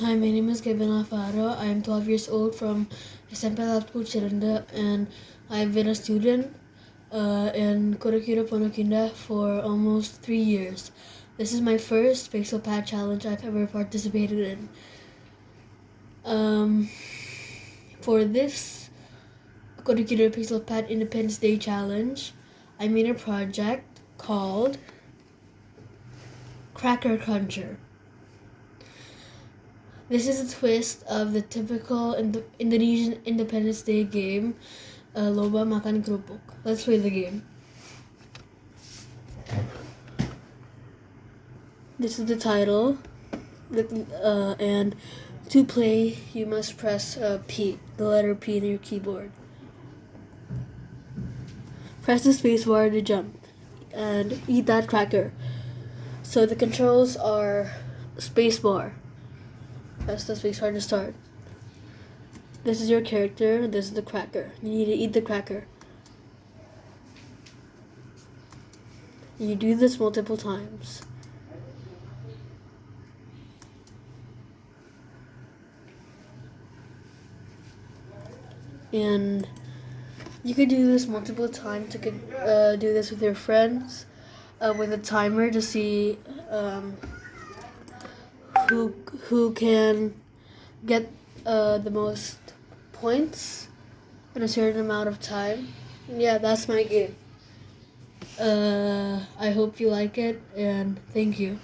Hi, my name is Kevin Alfaro. I am 12 years old from SMP School Chiranda, and I've been a student in KodeKiddo for almost 3 years. This is my first PixelPad challenge I've ever participated in. For this KodeKiddo PixelPad Independence Day challenge, I made a project called Cracker Cruncher. This is a twist of the typical Indonesian Independence Day game, Lomba Makan Kerupuk. Let's play the game. This is the title, and to play, you must press P, the letter P in your keyboard. Press the space bar to jump, and eat that cracker. So the controls are space bar. Press the space bar to start. This is your character, this is the cracker. You need to eat the cracker. You do this multiple times. And you could do this multiple times. You could do this with your friends, with a timer to see who can get the most points in a certain amount of time. Yeah, that's my game. I hope you like it, and thank you.